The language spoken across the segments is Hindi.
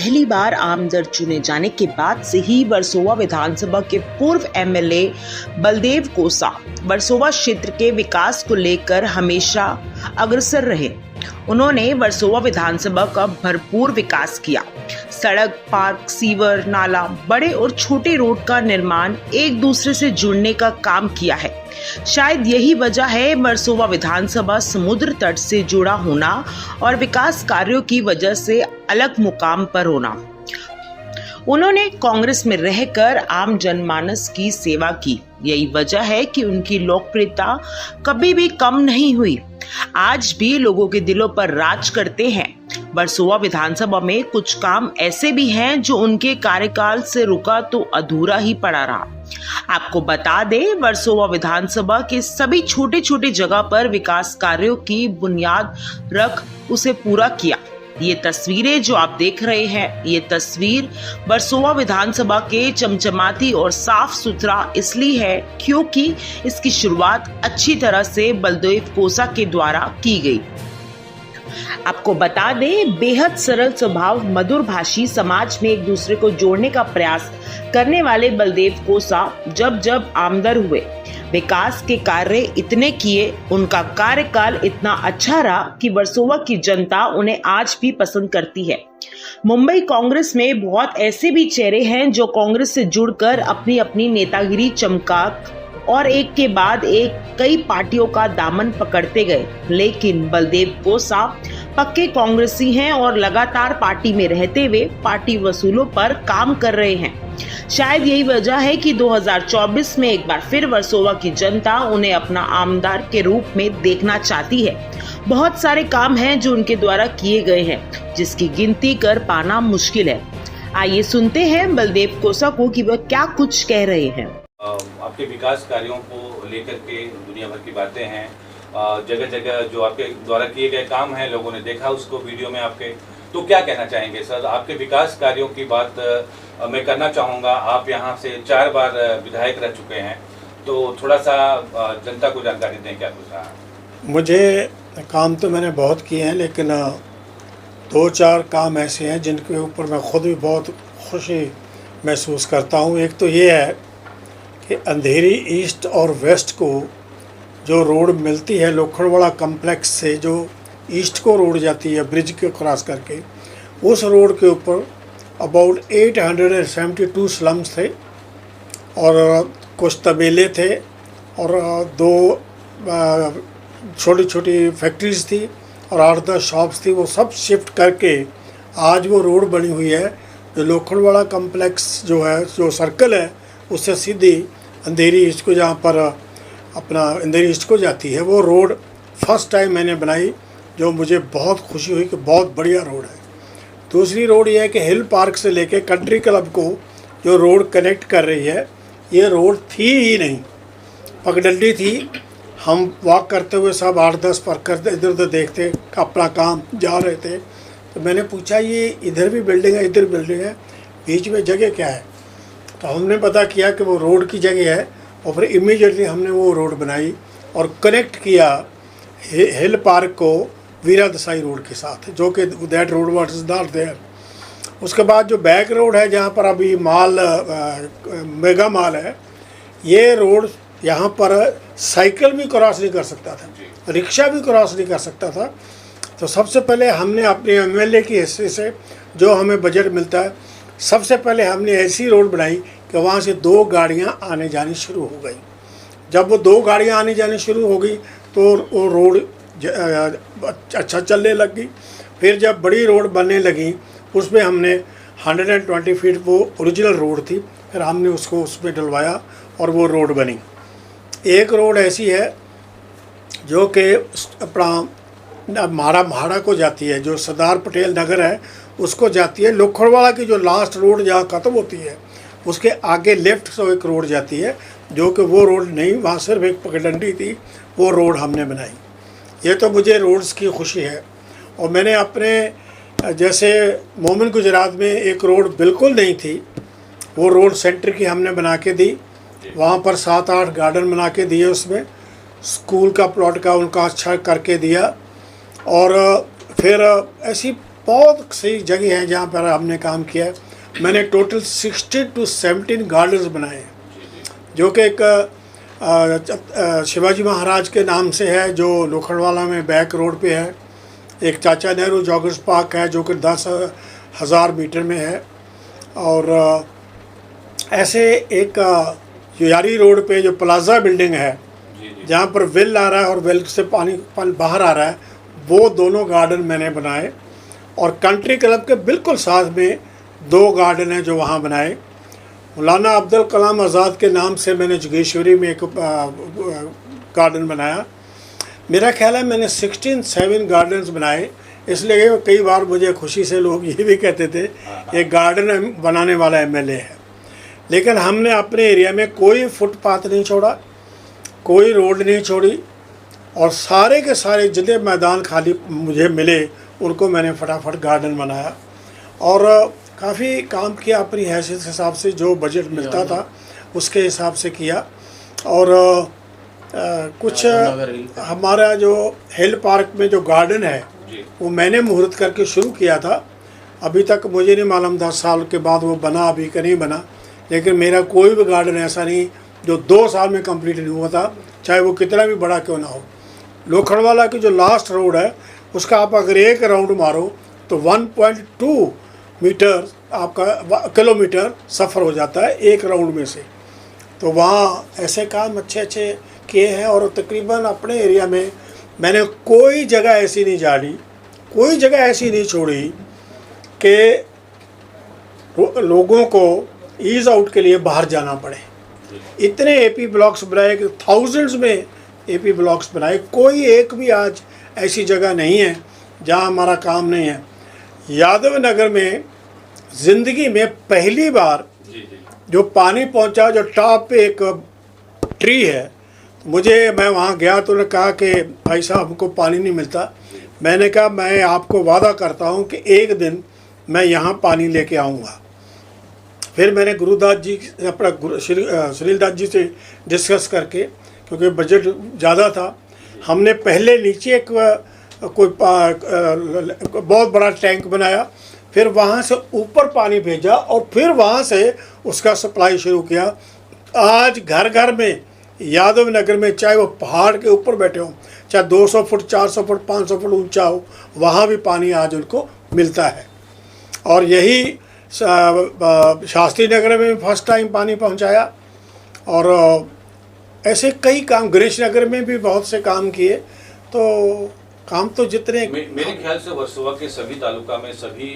पहली बार आमदार चुने जाने के बाद से ही वर्सोवा विधानसभा के पूर्व एमएलए बलदेव कोसा वर्सोवा क्षेत्र के विकास को लेकर हमेशा अग्रसर रहे। उन्होंने वर्सोवा विधानसभा का भरपूर विकास किया। सड़क, पार्क, सीवर, नाला, बड़े और छोटे रोड का निर्माण, एक दूसरे से जुड़ने का काम किया है। शायद यही वजह है वर्सोवा विधानसभा समुद्र तट से जुड़ा होना और विकास कार्यों की वजह से अलग मुकाम पर होना। उन्होंने कांग्रेस में रहकर आम जनमानस की सेवा की। यही वजह है कि उनकी लोकप्रियता कभी भी कम नहीं हुई। आज भी लोगों के दिलों पर राज करते हैं। वर्सोवा विधानसभा में कुछ काम ऐसे भी हैं जो उनके कार्यकाल से रुका तो अधूरा ही पड़ा रहा। आपको बता दें, वर्सोवा विधानसभा के सभी छोटे छोटे जगह पर विकास कार्यों की बुनियाद रख उसे पूरा किया। ये तस्वीरें जो आप देख रहे हैं, ये तस्वीर वर्सोवा विधानसभा के चमचमाती और साफ सुथरा इसलिए है क्योंकि इसकी शुरुआत अच्छी तरह से बलदेव कोसा के द्वारा की गई। आपको बता दें, बेहद सरल स्वभाव, मधुर भाषी, समाज में एक दूसरे को जोड़ने का प्रयास करने वाले बलदेव कोसा जब आमदार हुए, विकास के कार्य इतने किए, उनका कार्यकाल इतना अच्छा रहा कि वर्सोवा की जनता उन्हें आज भी पसंद करती है। मुंबई कांग्रेस में बहुत ऐसे भी चेहरे हैं जो कांग्रेस से जुड़कर अपनी अपनी नेतागिरी चमका और एक के बाद एक कई पार्टियों का दामन पकड़ते गए, लेकिन बलदेव कोसा पक्के कांग्रेसी हैं और लगातार पार्टी में रहते हुए पार्टी वसूलों पर काम कर रहे हैं। शायद यही वजह है कि 2024 में एक बार फिर वर्सोवा की जनता उन्हें अपना आमदार के रूप में देखना चाहती है। बहुत सारे काम हैं जो उनके द्वारा किए गए हैं, जिसकी गिनती कर पाना मुश्किल है। आइए सुनते हैं बलदेव कोसा को कि वह क्या कुछ कह रहे हैं। आपके विकास कार्यों को लेकर के दुनिया भर की बातें हैं, जगह जगह जो आपके द्वारा किए गए काम हैं, लोगों ने देखा उसको वीडियो में आपके। तो क्या कहना चाहेंगे सर, आपके विकास कार्यों की बात मैं करना चाहूँगा। आप यहाँ से 4 बार विधायक रह चुके हैं, तो थोड़ा सा जनता को जानकारी दें क्या कुछ रहा। मुझे काम तो मैंने बहुत किए हैं, लेकिन 2-4 काम ऐसे हैं जिनके ऊपर मैं खुद भी बहुत खुशी महसूस करता हूँ। एक तो ये है कि अंधेरी ईस्ट और वेस्ट को जो रोड मिलती है लोखंडवाला कम्प्लेक्स से, जो ईस्ट को रोड जाती है ब्रिज के क्रॉस करके, उस रोड के ऊपर अबाउट 872 स्लम्स थे और कुछ तबेले थे और 2 छोटी छोटी फैक्ट्रीज थी और 8-10 शॉप्स थी। वो सब शिफ्ट करके आज वो रोड बनी हुई है जो लोखंडवाला कम्प्लेक्स जो है, जो सर्कल है, उससे सीधी अंधेरी ईस्ट को, जहाँ पर अपना अंधेरी ईस्ट को जाती है, वो रोड फर्स्ट टाइम मैंने बनाई, जो मुझे बहुत खुशी हुई कि बहुत बढ़िया रोड है। दूसरी रोड ये है कि हिल पार्क से लेके कंट्री क्लब को जो रोड कनेक्ट कर रही है, ये रोड थी ही नहीं, पगडंडी थी। हम वॉक करते हुए सब 8-10 वर्कर इधर उधर देखते, अपना काम जा रहे थे। तो मैंने पूछा, ये इधर भी बिल्डिंग है, इधर बिल्डिंग है, बीच में जगह क्या है? तो हमने पता किया कि वो रोड की जगह है और फिर इमीडिएटली हमने वो रोड बनाई और कनेक्ट किया हिल पार्क को वीरा देसाई रोड के साथ, जो कि that road was not there. उसके बाद जो बैक रोड है, जहाँ पर अभी माल मेगा माल है, ये रोड यहाँ पर साइकिल भी क्रॉस नहीं कर सकता था, रिक्शा भी क्रॉस नहीं कर सकता था। तो सबसे पहले हमने अपने एमएलए की हिस्से से जो हमें बजट मिलता है, सबसे पहले हमने ऐसी रोड बनाई कि वहाँ से 2 गाड़ियाँ आने जानी शुरू हो गई। जब वो 2 गाड़ियाँ आने जानी शुरू हो गई तो वो रोड अच्छा चलने लग गई। फिर जब बड़ी रोड बनने लगी, उसमें हमने 120 फीट, वो ओरिजिनल रोड थी, फिर हमने उसको उसमें डलवाया और वो रोड बनी। एक रोड ऐसी है जो कि अपना महाड़ा को जाती है, जो सरदार पटेल नगर है उसको जाती है। लोखंडवाला की जो लास्ट रोड जहाँ ख़त्म होती है, उसके आगे लेफ्ट से एक रोड जाती है, जो कि वो रोड नहीं, वहाँ सिर्फ एक पगडंडी थी, वो रोड हमने बनाई। ये तो मुझे रोड्स की खुशी है। और मैंने अपने, जैसे मोमिन गुजरात में एक रोड बिल्कुल नहीं थी, वो रोड सेंटर की हमने बना के दी। वहाँ पर 7-8 गार्डन बना के दिए, उसमें स्कूल का प्लॉट का उनका अच्छा करके दिया। और फिर ऐसी बहुत सही जगह है जहाँ पर हमने काम किया है। मैंने टोटल 16 to 17 गार्डन्स बनाए हैं, जो कि एक शिवाजी महाराज के नाम से है, जो लोखंडवाला में बैक रोड पे है। एक चाचा नेहरू जॉगर्स पार्क है जो कि 10,000 मीटर में है। और ऐसे एक यारी रोड पे जो प्लाजा बिल्डिंग है जहाँ पर वेल आ रहा है और वेल से पानी बाहर आ रहा है, वो दोनों गार्डन मैंने बनाए। और कंट्री क्लब के बिल्कुल साथ में 2 गार्डन हैं जो वहाँ बनाए। मौलाना अब्दुल कलाम आज़ाद के नाम से मैंने जोगेश्वरी में एक गार्डन बनाया। मेरा ख्याल है मैंने 16 गार्डन्स बनाए, इसलिए कई बार मुझे खुशी से लोग ये भी कहते थे ये गार्डन बनाने वाला एमएलए है। लेकिन हमने अपने एरिया में कोई फुटपाथ नहीं छोड़ा, कोई रोड नहीं छोड़ी, और सारे के सारे जितने मैदान खाली मुझे मिले उनको मैंने फटाफट गार्डन बनाया। और काफ़ी काम किया अपनी हैसियत के हिसाब से, जो बजट मिलता था उसके हिसाब से किया। और कुछ हमारा जो हिल पार्क में जो गार्डन है वो मैंने मुहूर्त करके शुरू किया था। अभी तक मुझे नहीं मालूम 10 साल के बाद वो बना अभी का नहीं बना, लेकिन मेरा कोई भी गार्डन ऐसा नहीं जो 2 साल में कंप्लीट नहीं हुआ था, चाहे वो कितना भी बड़ा क्यों ना हो। लोखंडवाला की जो लास्ट रोड है उसका आप अगर एक राउंड मारो तो 1.2 मीटर आपका किलोमीटर सफ़र हो जाता है एक राउंड में से। तो वहाँ ऐसे काम अच्छे अच्छे किए हैं। और तकरीबन अपने एरिया में मैंने कोई जगह ऐसी नहीं झाड़ी, कोई जगह ऐसी नहीं छोड़ी कि लोगों को ईज़ आउट के लिए बाहर जाना पड़े। इतने एपी ब्लॉक्स बनाए कि थाउजेंड्स में एपी ब्लॉक्स बनाए, कोई एक भी आज ऐसी जगह नहीं है जहाँ हमारा काम नहीं है। यादव नगर में ज़िंदगी में पहली बार जो पानी पहुँचा, जो टॉप पे एक ट्री है, मैं वहाँ गया तो उन्होंने कहा कि भाई साहब हमको पानी नहीं मिलता। मैंने कहा मैं आपको वादा करता हूँ कि एक दिन मैं यहाँ पानी लेके आऊँगा। फिर मैंने गुरुदास जी अपना सुनील दास जी से डिस्कस करके, क्योंकि बजट ज़्यादा था, हमने पहले नीचे एक कोई बहुत बड़ा टैंक बनाया, फिर वहाँ से ऊपर पानी भेजा और फिर वहाँ से उसका सप्लाई शुरू किया। आज घर घर में यादव नगर में, चाहे वो पहाड़ के ऊपर बैठे हों, चाहे 200 फुट 400 फुट 500 फुट ऊंचा हो, वहाँ भी पानी आज उनको मिलता है। और यही शास्त्री नगर में फर्स्ट टाइम पानी पहुँचाया। और ऐसे कई काम गणेश नगर में भी बहुत से काम किए। तो काम तो जितने मेरे ख्याल से वर्सोवा के सभी तालुका में, सभी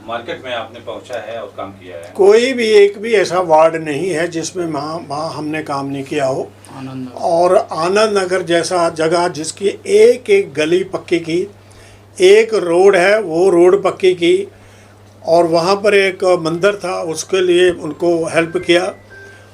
मार्केट में आपने पहुंचा है और काम किया है। कोई भी एक भी ऐसा वार्ड नहीं है जिसमें वहाँ हमने काम नहीं किया हो। और आनंद नगर जैसा जगह जिसकी एक एक गली पक्की की, एक रोड है वो रोड पक्की की, और वहाँ पर एक मंदिर था उसके लिए उनको हेल्प किया।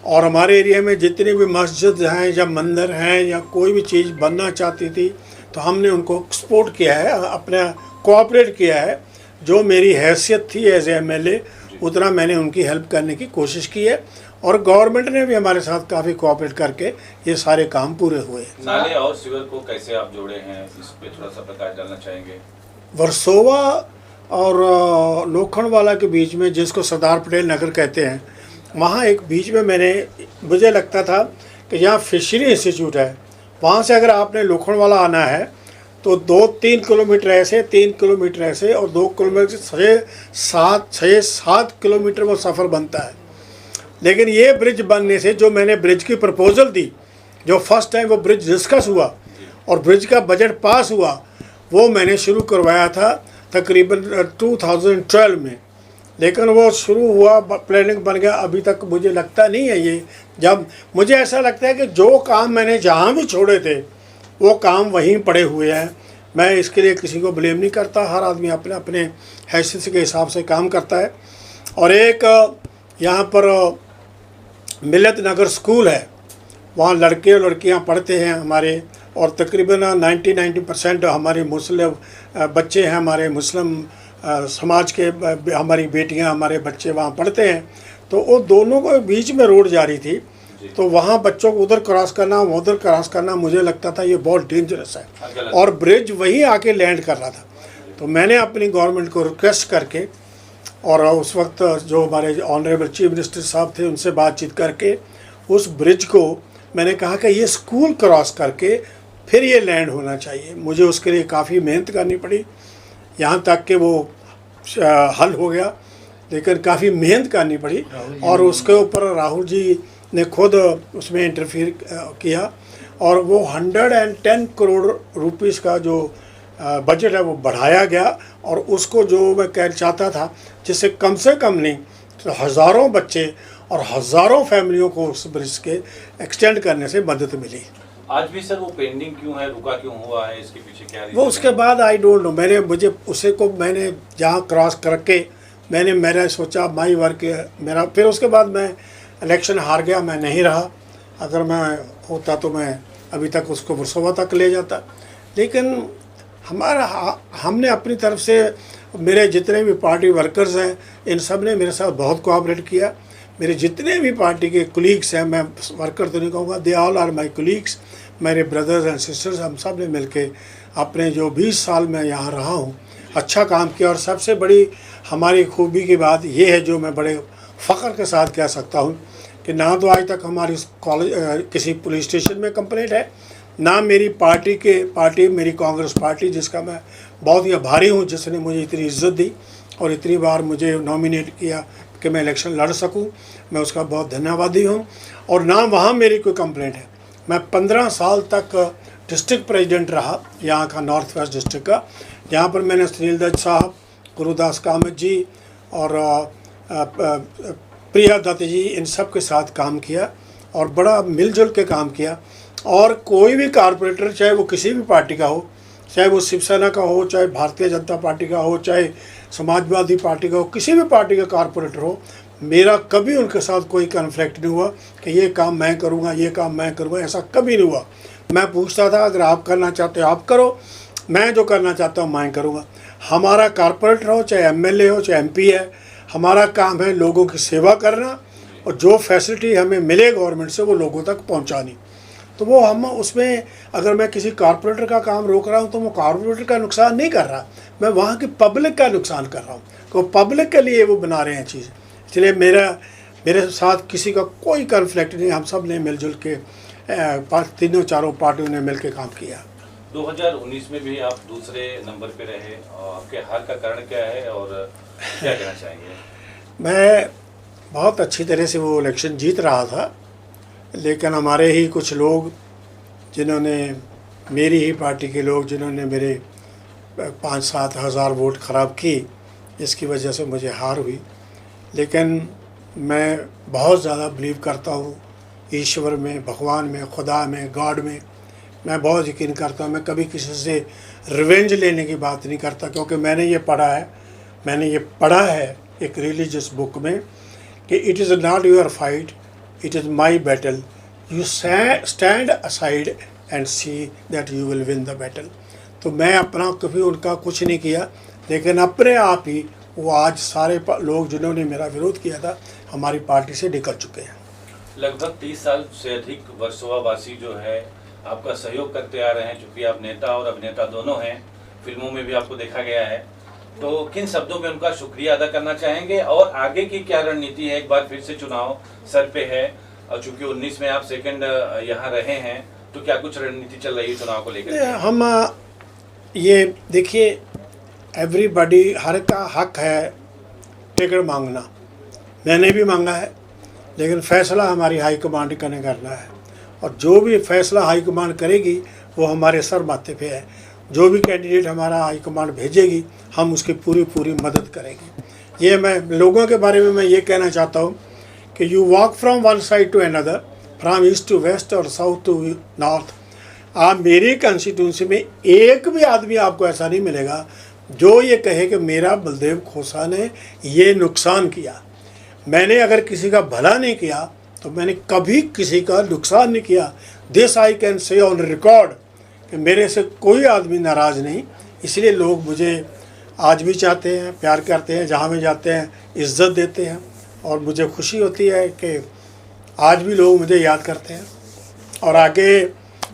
और हमारे एरिया में जितनी भी मस्जिद हैं या मंदिर हैं या कोई भी चीज़ बनना चाहती थी तो हमने उनको सपोर्ट किया है, अपना कोऑपरेट किया है। जो मेरी हैसियत थी एज ए एमएलए उतना मैंने उनकी हेल्प करने की कोशिश की है। और गवर्नमेंट ने भी हमारे साथ काफ़ी कोऑपरेट करके ये सारे काम पूरे हुए। नाले और सीवर को कैसे आप जोड़े हैं, इस पे थोड़ा सा प्रकाश डालना चाहेंगे? वर्सोवा और लोखंडवाला के बीच में, जिसको सरदार पटेल नगर कहते हैं, वहाँ एक बीच में मुझे लगता था कि यहाँ फिशरी इंस्टीट्यूट है, वहाँ से अगर आपने लोखंडवाला आना है तो 2-3 किलोमीटर ऐसे, 3 किलोमीटर ऐसे और 2 किलोमीटर से 6-7 किलोमीटर वो सफ़र बनता है। लेकिन ये ब्रिज बनने से, जो मैंने ब्रिज की प्रपोज़ल दी, जो फर्स्ट टाइम वो ब्रिज डिस्कस हुआ और ब्रिज का बजट पास हुआ, वो मैंने शुरू करवाया था तकरीबन 2012 में। लेकिन वो शुरू हुआ, प्लानिंग बन गया, अभी तक मुझे लगता नहीं है ये। जब मुझे ऐसा लगता है कि जो काम मैंने जहाँ भी छोड़े थे वो काम वहीं पड़े हुए हैं। मैं इसके लिए किसी को ब्लेम नहीं करता, हर आदमी अपने अपने हैसियत के हिसाब से काम करता है। और एक यहाँ पर मिलत नगर स्कूल है, वहाँ लड़के और लड़कियाँ पढ़ते हैं हमारे, और तकरीबन 90% हमारे मुस्लिम बच्चे हैं, हमारे मुस्लिम समाज के हमारी बेटियां, हमारे बच्चे वहाँ पढ़ते हैं। तो वो दोनों को बीच में रोड जा रही थी, तो वहाँ बच्चों को उधर क्रॉस करना उधर क्रॉस करना, मुझे लगता था ये बहुत डेंजरस है। और ब्रिज वहीं आके लैंड कर रहा था। तो मैंने अपनी गवर्नमेंट को रिक्वेस्ट करके और उस वक्त जो हमारे ऑनरेबल चीफ मिनिस्टर साहब थे उनसे बातचीत करके उस ब्रिज को मैंने कहा कि ये स्कूल क्रॉस करके फिर ये लैंड होना चाहिए। मुझे उसके लिए काफ़ी मेहनत करनी पड़ी, यहाँ तक कि वो हल हो गया, लेकिन काफ़ी मेहनत करनी पड़ी और उसके ऊपर राहुल जी ने खुद उसमें इंटरफियर किया और वो 110 करोड़ रुपीस का जो बजट है वो बढ़ाया गया और उसको जो मैं कहना चाहता था जिससे कम से कम नहीं तो हज़ारों बच्चे और हज़ारों फैमिलियों को उस ब्रिज के एक्सटेंड करने से मदद मिली। आज भी सर वो पेंडिंग क्यों है, रुका क्यों हुआ है, इसके पीछे क्या वो उसके बाद आई डोंट नो, मैंने जहाँ क्रॉस करके मैंने सोचा माई वर्क मेरा, फिर उसके बाद मैं इलेक्शन हार गया, मैं नहीं रहा। अगर मैं होता तो मैं अभी तक उसको वर्सोवा तक ले जाता, लेकिन हमने अपनी तरफ से मेरे जितने भी पार्टी वर्कर्स हैं इन सब ने मेरे साथ बहुत कोऑपरेट किया। मेरे जितने भी पार्टी के कुलीग्स हैं, मैं वर्कर तो नहीं कहूँगा, they all are my colleagues, मेरे ब्रदर्स एंड सिस्टर्स, हम सब ने मिलके अपने जो 20 साल में यहाँ रहा हूँ अच्छा काम किया। और सबसे बड़ी हमारी खूबी की बात ये है जो मैं बड़े फ़ख्र के साथ कह सकता हूँ कि ना तो आज तक हमारी कॉलेज किसी पुलिस स्टेशन में कंप्लेंट है, ना मेरी पार्टी मेरी कांग्रेस पार्टी जिसका मैं बहुत ही आभारी हूँ, जिसने मुझे इतनी इज्जत दी और इतनी बार मुझे नॉमिनेट किया कि मैं इलेक्शन लड़ सकूं, मैं उसका बहुत धन्यवादी हूं। और ना वहाँ मेरी कोई कंप्लेंट है। मैं 15 साल तक डिस्ट्रिक्ट प्रेसिडेंट रहा यहाँ का, नॉर्थ वेस्ट डिस्ट्रिक्ट का, जहाँ पर मैंने सुनील दत्त साहब, गुरुदास कामत जी और प्रिया दत्त जी इन सब के साथ काम किया और बड़ा मिलजुल के काम किया। और कोई भी कारपोरेटर चाहे वो किसी भी पार्टी का हो, चाहे वो शिवसेना का हो, चाहे भारतीय जनता पार्टी का हो, चाहे समाजवादी पार्टी का हो, किसी भी पार्टी का कारपोरेटर हो, मेरा कभी उनके साथ कोई कन्फ्लिक्ट नहीं हुआ कि ये काम मैं करूँगा, ये काम मैं करूँगा, ऐसा कभी नहीं हुआ। मैं पूछता था अगर आप करना चाहते हो आप करो, मैं जो करना चाहता हूँ मैं करूँगा। हमारा कारपोरेटर हो, चाहे एमएलए हो, चाहे एमपी है, हमारा काम है लोगों की सेवा करना और जो फैसिलिटी हमें मिले गवर्नमेंट से वो लोगों तक पहुँचानी। तो वो हम उसमें अगर मैं किसी कारपोरेटर का काम रोक रहा हूँ तो वो कारपोरेटर का नुकसान नहीं कर रहा, मैं वहाँ की पब्लिक का नुकसान कर रहा हूँ, तो पब्लिक के लिए वो बना रहे हैं चीज़। इसलिए मेरे साथ किसी का कोई कन्फ्लिक्ट नहीं, हम सब ने मिलजुल के तीनों चारों पार्टियों ने मिल के काम किया। 2019 में भी आप दूसरे नंबर पे रहे, और आपके हार का कारण क्या है और क्या कहना चाहेंगे? मैं बहुत अच्छी तरह से वो इलेक्शन जीत रहा था, लेकिन हमारे ही कुछ लोग जिन्होंने, मेरी ही पार्टी के लोग जिन्होंने मेरे 5-7 हज़ार वोट ख़राब की, इसकी वजह से मुझे हार हुई। लेकिन मैं बहुत ज़्यादा बिलीव करता हूँ ईश्वर में, भगवान में, खुदा में, गॉड में। मैं बहुत यकीन करता हूँ। मैं कभी किसी से रिवेंज लेने की बात नहीं करता, क्योंकि मैंने ये पढ़ा है एक रिलीजियस बुक में कि it is not your fight, it is my battle, you stand aside and see that you will win the battle. तो मैं अपना कभी उनका कुछ नहीं किया, लेकिन अपने आप ही वो आज सारे लोग जिन्होंने मेरा विरोध किया था हमारी पार्टी से निकल चुके हैं। लगभग 30 साल से अधिक वर्सोवा वासी जो है आपका सहयोग करते आ रहे हैं, चूँकि आप नेता और अभिनेता दोनों हैं, फिल्मों में भी आपको देखा गया है, तो किन शब्दों में उनका शुक्रिया अदा करना चाहेंगे और आगे की क्या रणनीति है? एक बार फिर से चुनाव सर पे है और चूँकि 19 में आप सेकंड यहाँ रहे हैं, तो क्या कुछ रणनीति चल रही है चुनाव को लेकर? हम ये देखिए, एवरीबॉडी, हर का हक है टिकट मांगना, मैंने भी मांगा है, लेकिन फैसला हमारी हाई कमांड ने करना है और जो भी फैसला हाई कमांड करेगी वो हमारे सर माथे पे है। जो भी कैंडिडेट हमारा हाई कमांड भेजेगी हम उसकी पूरी मदद करेंगे। ये मैं लोगों के बारे में मैं ये कहना चाहता हूँ कि you walk from one side to another, from east to west और साउथ टू नॉर्थ। आप मेरी कंस्टिट्यूंसी में एक भी आदमी आपको ऐसा नहीं मिलेगा जो ये कहे कि मेरा बलदेव खोसा ने ये नुकसान किया। मैंने अगर किसी का भला नहीं किया तो मैंने कभी किसी का नुकसान नहीं किया। This I can say on record कि मेरे से कोई आदमी नाराज़ नहीं। इसलिए लोग मुझे आज भी चाहते हैं, प्यार करते हैं, जहाँ भी जाते हैं इज़्ज़त देते हैं और मुझे खुशी होती है कि आज भी लोग मुझे याद करते हैं और आगे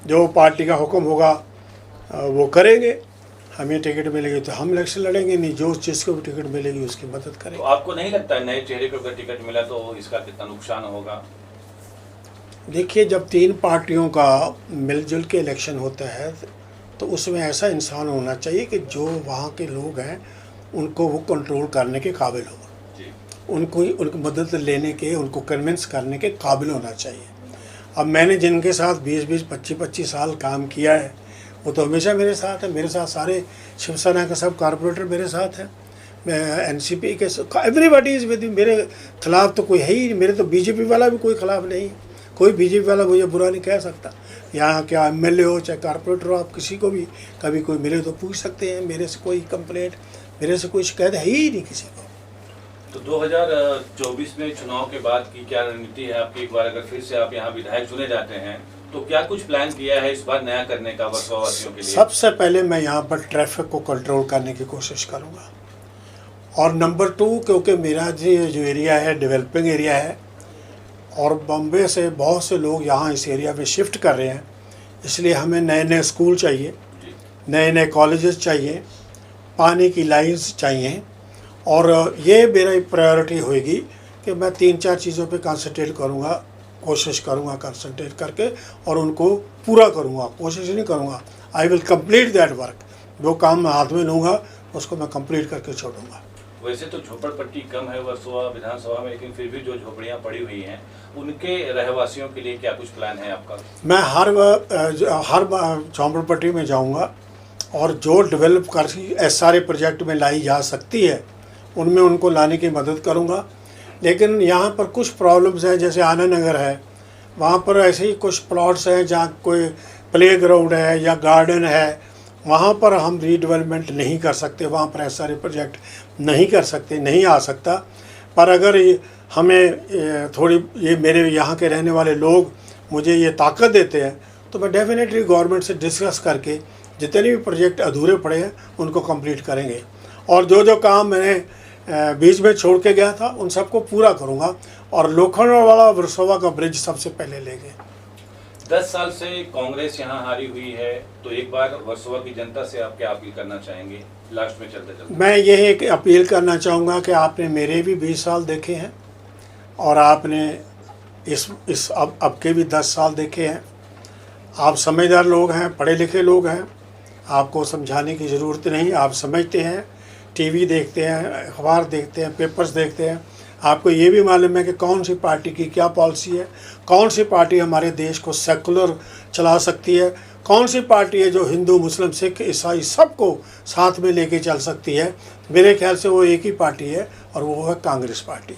जो पार्टी का हुक्म होगा वो करेंगे। हमें टिकट मिलेगी तो हम इलेक्शन लड़ेंगे, नहीं जो जिसको भी टिकट मिलेगी उसकी मदद तो करेंगे। आपको नहीं लगता नए चेहरे को अगर टिकट मिला तो इसका कितना नुकसान होगा? देखिए, जब 3 पार्टियों का मिलजुल के इलेक्शन होता है तो उसमें ऐसा इंसान होना चाहिए कि जो वहाँ के लोग हैं उनको वो कंट्रोल करने के काबिल हो, जी। उनकी मदद लेने के, उनको कन्विंस करने के काबिल होना चाहिए। अब मैंने जिनके साथ 20-20, 25-25 साल काम किया है वो तो हमेशा मेरे साथ है। मेरे साथ सारे शिवसेना के सब कारपोरेटर मेरे साथ हैं, मैं एनसीपी के, एवरीबॉडी इज़ विद मी। मेरे खिलाफ तो कोई है ही नहीं, मेरे तो बीजेपी वाला भी कोई खिलाफ नहीं, कोई बीजेपी वाला मुझे बुरा नहीं कह सकता। यहाँ क्या एमएलए हो चाहे कारपोरेटर हो, आप किसी को भी कभी कोई मिले तो पूछ सकते हैं, मेरे से कोई कंप्लेंट, मेरे से कोई शिकायत है ही नहीं किसी को। तो 2024 में चुनाव के बाद की क्या रणनीति है आपकी? एक बार अगर फिर से आप यहाँ विधायक चुने जाते हैं तो क्या कुछ प्लान किया है इस बार नया करने का वर्सोवा वासियों के लिए? सबसे पहले मैं यहाँ पर ट्रैफिक को कंट्रोल करने की कोशिश करूँगा, और नंबर 2, क्योंकि मेरा जो एरिया है डेवलपिंग एरिया है और बॉम्बे से बहुत से लोग यहाँ इस एरिया में शिफ्ट कर रहे हैं, इसलिए हमें नए नए स्कूल चाहिए, नए नए कॉलेजेस चाहिए, पानी की लाइंस चाहिए, और ये मेरा प्रायोरिटी होएगी कि मैं 3-4 चीज़ों पे कंसंट्रेट करूँगा, कोशिश करूँगा कंसंट्रेट करके और उनको पूरा करूँगा। कोशिश नहीं करूँगा, I will complete that work. जो काम मैं हाथ में लूँगा उसको मैं कंप्लीट करके छोड़ूंगा। वैसे तो झोपड़पट्टी कम है वर्सोवा विधानसभा में, लेकिन फिर भी जो झोपड़ियाँ पड़ी हुई हैं उनके रहवासियों के लिए क्या कुछ प्लान है आपका? मैं हर झोपड़पट्टी में जाऊंगा और जो डेवलप कर सारे प्रोजेक्ट में लाई जा सकती है उनमें उनको लाने की मदद करूंगा। लेकिन यहाँ पर कुछ प्रॉब्लम्स हैं, जैसे आनंद नगर है, वहाँ पर ऐसे ही कुछ प्लॉट्स हैं जहाँ कोई प्लेग्राउंड है या गार्डन है, वहाँ पर हम रीडेवलपमेंट नहीं कर सकते, वहाँ पर ऐसे सारे प्रोजेक्ट नहीं कर सकते, नहीं आ सकता। पर अगर हमें थोड़ी ये मेरे यहाँ के रहने वाले लोग मुझे ये ताकत देते हैं तो मैं डेफिनेटली गवर्नमेंट से डिस्कस करके जितने भी प्रोजेक्ट अधूरे पड़े हैं उनको कंप्लीट करेंगे, और जो जो काम मैंने बीच में छोड़ के गया था उन सबको पूरा करूँगा, और लोखंड वाला वर्सोवा का ब्रिज सबसे पहले लेंगे। 10 साल से कांग्रेस यहाँ हारी हुई है, तो एक बार वर्सोवा की जनता से आप क्या अपील करना चाहेंगे लास्ट में चलते चलते? मैं यही एक अपील करना चाहूँगा कि आपने मेरे भी 20 साल देखे हैं और आपने इस अब के भी 10 साल देखे हैं। आप समझदार लोग हैं, पढ़े लिखे लोग हैं, आपको समझाने की ज़रूरत नहीं, आप समझते हैं, टीवी देखते हैं, अखबार देखते हैं, पेपर्स देखते हैं, आपको ये भी मालूम है कि कौन सी पार्टी की क्या पॉलिसी है, कौन सी पार्टी हमारे देश को सेकुलर चला सकती है, कौन सी पार्टी है जो हिंदू मुस्लिम सिख ईसाई सबको साथ में लेके चल सकती है। मेरे ख्याल से वो एक ही पार्टी है और वो है कांग्रेस पार्टी।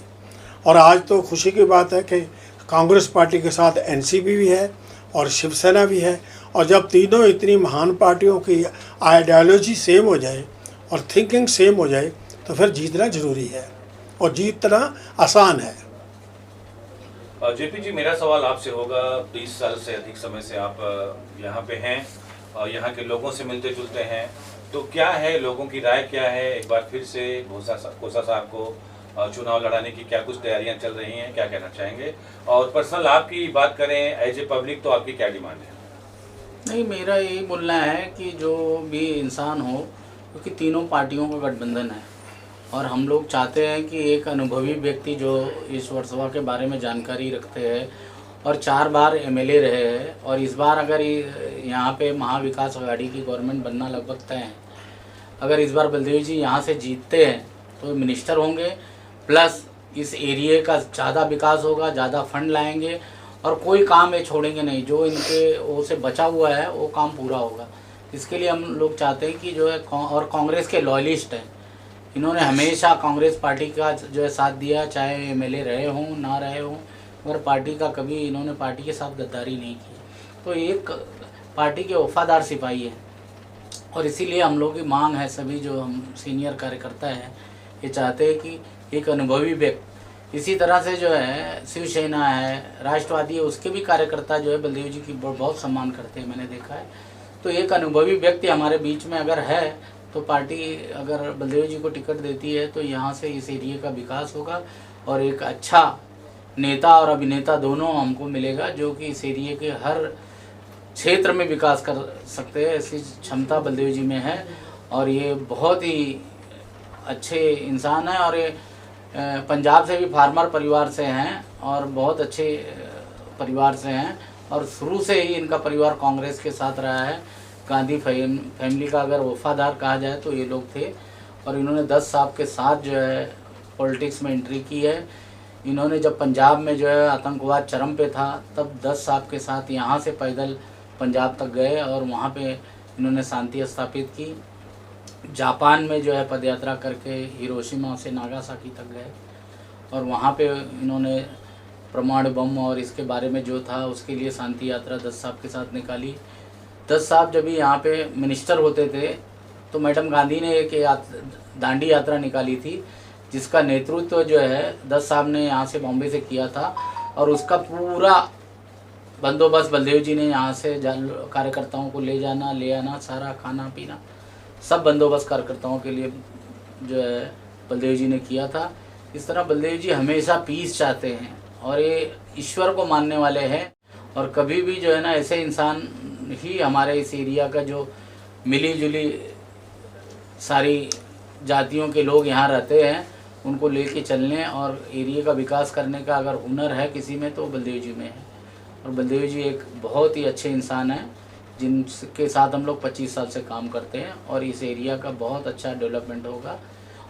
और आज तो खुशी की बात है कि कांग्रेस पार्टी के साथ एनसीपी भी है और शिवसेना भी है, और जब तीनों इतनी महान पार्टियों की आइडियोलॉजी सेम हो जाए और थिंकिंग सेम हो जाए तो फिर जीतना ज़रूरी है, और जीतना आसान है। जेपी जी, मेरा सवाल आपसे होगा, 30 साल से अधिक समय से आप यहाँ पे हैं और यहाँ के लोगों से मिलते जुलते हैं, तो क्या है लोगों की राय क्या है? एक बार फिर से खोसा साहब को चुनाव लड़ाने की क्या कुछ तैयारियां चल रही हैं, क्या कहना चाहेंगे? और पर्सनल आपकी बात करें एज ए पब्लिक, तो आपकी क्या डिमांड है? नहीं, मेरा यही बोलना है कि जो भी इंसान हो, क्योंकि तीनों पार्टियों का गठबंधन है और हम लोग चाहते हैं कि एक अनुभवी व्यक्ति जो इस वर्सोवा के बारे में जानकारी रखते हैं और 4 बार एमएलए रहे हैं, और इस बार अगर यहाँ पे महाविकास अघाड़ी की गवर्नमेंट बनना लगभग तय है, अगर इस बार बलदेव जी यहाँ से जीतते हैं तो मिनिस्टर होंगे, प्लस इस एरिए का ज़्यादा विकास होगा, ज़्यादा फंड लाएंगे और कोई काम ये छोड़ेंगे नहीं, जो इनके वो से बचा हुआ है वो काम पूरा होगा। इसके लिए हम लोग चाहते हैं कि जो है, और कांग्रेस के लॉयलिस्ट हैं, इन्होंने हमेशा कांग्रेस पार्टी का जो है साथ दिया, चाहे एमएलए रहे हों ना रहे हों, मगर पार्टी का कभी इन्होंने पार्टी के साथ गद्दारी नहीं की। तो एक पार्टी के वफादार सिपाही हैं और इसीलिए हम लोग की मांग है, सभी जो हम सीनियर कार्यकर्ता हैं ये चाहते हैं कि एक अनुभवी व्यक्ति, इसी तरह से जो है शिवसेना है, राष्ट्रवादी है, उसके भी कार्यकर्ता जो है बलदेव जी की बहुत सम्मान करते हैं, मैंने देखा है। तो एक अनुभवी व्यक्ति हमारे बीच में अगर है तो पार्टी अगर बलदेव जी को टिकट देती है तो यहाँ से इस एरिया का विकास होगा और एक अच्छा नेता और अभिनेता दोनों हमको मिलेगा जो कि इस एरिया के हर क्षेत्र में विकास कर सकते हैं, ऐसी क्षमता बलदेव जी में है। और ये बहुत ही अच्छे इंसान हैं और ये पंजाब से भी फार्मर परिवार से हैं और बहुत अच्छे परिवार से हैं और शुरू से ही इनका परिवार कांग्रेस के साथ रहा है। गांधी फैमिली का अगर वफादार कहा जाए तो ये लोग थे और इन्होंने 10 साहब के साथ जो है पॉलिटिक्स में एंट्री की है। इन्होंने जब पंजाब में जो है आतंकवाद चरम पे था तब 10 साहब के साथ यहाँ से पैदल पंजाब तक गए और वहाँ पे इन्होंने शांति स्थापित की। जापान में जो है पदयात्रा करके हिरोशिमा से नागासाकी तक गए और वहाँ पे इन्होंने परमाणु बम और इसके बारे में जो था उसके लिए शांति यात्रा 10 साहब के साथ निकाली। 10 साहब जब भी यहाँ पे मिनिस्टर होते थे तो मैडम गांधी ने एक दांडी यात्रा निकाली थी जिसका नेतृत्व जो है 10 साहब ने यहाँ से बॉम्बे से किया था और उसका पूरा बंदोबस्त बलदेव जी ने यहाँ से कार्यकर्ताओं को ले जाना ले आना सारा खाना पीना सब बंदोबस्त कार्यकर्ताओं के लिए जो है बलदेव जी ने किया था। इस तरह बलदेव जी हमेशा पीस चाहते हैं और ये ईश्वर को मानने वाले हैं और कभी भी जो है ना ऐसे इंसान ही हमारे इस एरिया का जो मिली जुली सारी जातियों के लोग यहाँ रहते हैं उनको लेके चलने और एरिया का विकास करने का अगर हुनर है किसी में तो बलदेव जी में है। और बलदेव जी एक बहुत ही अच्छे इंसान हैं जिनके साथ हम लोग 25 साल से काम करते हैं और इस एरिया का बहुत अच्छा डेवलपमेंट होगा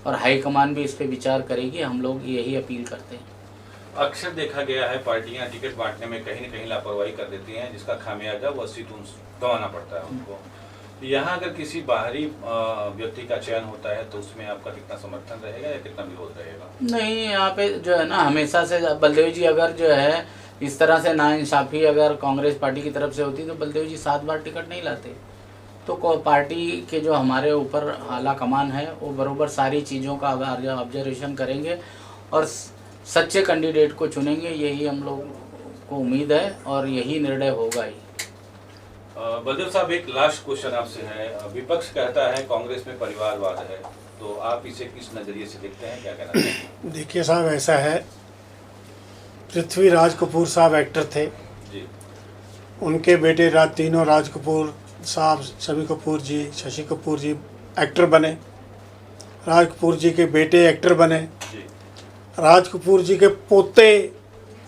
और हाईकमान भी इस पर विचार करेगी। हम लोग यही अपील करते हैं। अक्सर देखा गया है पार्टियां टिकट बांटने में कहीं न कहीं लापरवाही कर देती हैं जिसका खामियाजा वो सीटों गंवाना पड़ता है उनको। यहाँ अगर किसी बाहरी व्यक्ति का चयन होता है तो उसमें आपका कितना समर्थन रहेगा या कितना विरोध रहेगा? नहीं, यहाँ पे जो है ना हमेशा से बलदेव जी अगर जो है इस तरह से नाइंसाफ़ी अगर कांग्रेस पार्टी की तरफ से होती तो बलदेव जी 7 बार टिकट नहीं लाते। तो पार्टी के जो हमारे ऊपर आला कमान है वो बराबर सारी चीज़ों का ऑब्जर्वेशन करेंगे और सच्चे कैंडिडेट को चुनेंगे। यही हम लोग को उम्मीद है और यही निर्णय होगा ही। बलदेव साहब, एक लास्ट क्वेश्चन आपसे है। विपक्ष कहता है कांग्रेस में परिवारवाद है, तो आप इसे किस नज़रिए से देखते हैं, क्या कहना चाहते हैं? देखिए साहब, ऐसा है, पृथ्वीराज कपूर साहब एक्टर थे जी, उनके बेटे तीनों राज कपूर साहब, छवि कपूर जी, शशि कपूर जी एक्टर बने, राज कपूर जी के बेटे एक्टर बने जी, राज कपूर जी के पोते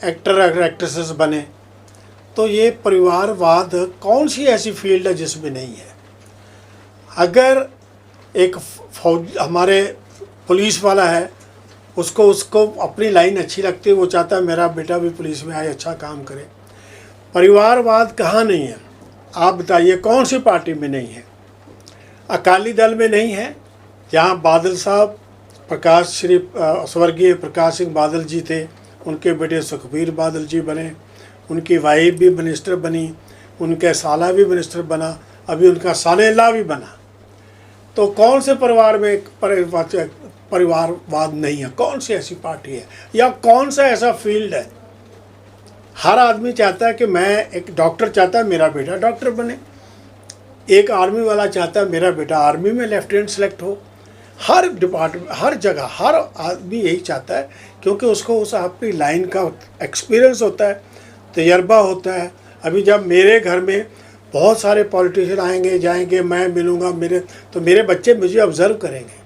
एक्टर एक्ट्रेसेस बने। तो ये परिवारवाद कौन सी ऐसी फील्ड है जिसमें नहीं है? अगर एक फौज हमारे पुलिस वाला है उसको अपनी लाइन अच्छी लगती है, वो चाहता है मेरा बेटा भी पुलिस में आए, अच्छा काम करे। परिवारवाद कहाँ नहीं है? आप बताइए कौन सी पार्टी में नहीं है? अकाली दल में नहीं है, जहाँ बादल साहब स्वर्गीय प्रकाश सिंह बादल जी थे, उनके बेटे सुखबीर बादल जी बने, उनकी वाइफ भी मिनिस्टर बनी, उनके साला भी मिनिस्टर बना, अभी उनका सालेला भी बना। तो कौन से परिवार में परिवारवाद नहीं है? कौन सी ऐसी पार्टी है या कौन सा ऐसा फील्ड है? हर आदमी चाहता है कि मैं, एक डॉक्टर चाहता है मेरा बेटा डॉक्टर बने, एक आर्मी वाला चाहता है मेरा बेटा आर्मी में लेफ्टिनेंट सेलेक्ट हो। हर डिपार्टमेंट, हर जगह, हर आदमी यही चाहता है, क्योंकि उसको उस अपनी लाइन का एक्सपीरियंस होता है, तजर्बा होता है। अभी जब मेरे घर में बहुत सारे पॉलिटिशियन आएंगे जाएंगे, मैं मिलूँगा, मेरे बच्चे मुझे ऑब्ज़र्व करेंगे,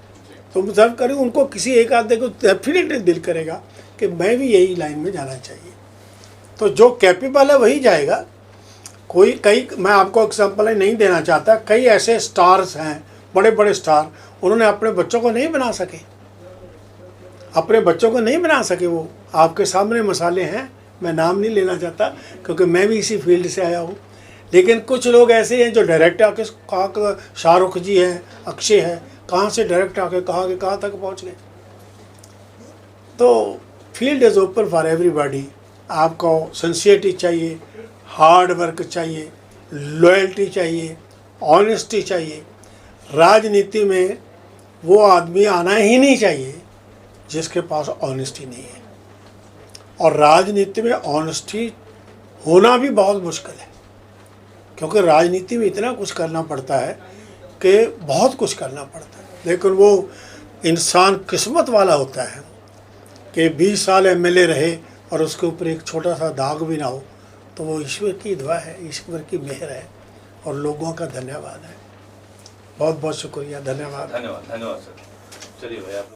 तो ऑब्ज़र्व करेंगे, उनको किसी एक आदमी को डेफिनेटली दिल करेगा कि मैं भी यही लाइन में जाना चाहिए। तो जो कैपेबल है वही जाएगा। मैं आपको एग्जाम्पल नहीं देना चाहता, कई ऐसे स्टार्स हैं, बड़े बड़े स्टार, उन्होंने अपने बच्चों को नहीं बना सके, वो आपके सामने मिसालें हैं, मैं नाम नहीं लेना चाहता क्योंकि मैं भी इसी फील्ड से आया हूँ। लेकिन कुछ लोग ऐसे हैं जो डायरेक्ट आके कहा, शाहरुख जी हैं, अक्षय है, कहाँ से डायरेक्ट आके कहा कि कहाँ तक पहुँच गए। तो field is open for everybody. आपको सिंसियरिटी चाहिए, हार्ड वर्क चाहिए, लॉयल्टी चाहिए, ऑनेस्टी चाहिए। राजनीति में वो आदमी आना ही नहीं चाहिए जिसके पास ऑनेस्टी नहीं है, और राजनीति में ऑनेस्टी होना भी बहुत मुश्किल है, क्योंकि राजनीति में इतना कुछ करना पड़ता है कि बहुत कुछ करना पड़ता है। लेकिन वो इंसान किस्मत वाला होता है कि 20 साल एमएलए रहे और उसके ऊपर एक छोटा सा दाग भी ना हो, तो वो ईश्वर की दुआ है, ईश्वर की मेहर है और लोगों का धन्यवाद है। बहुत बहुत शुक्रिया, धन्यवाद। धन्यवाद धन्यवाद सर। चलिए भाई आप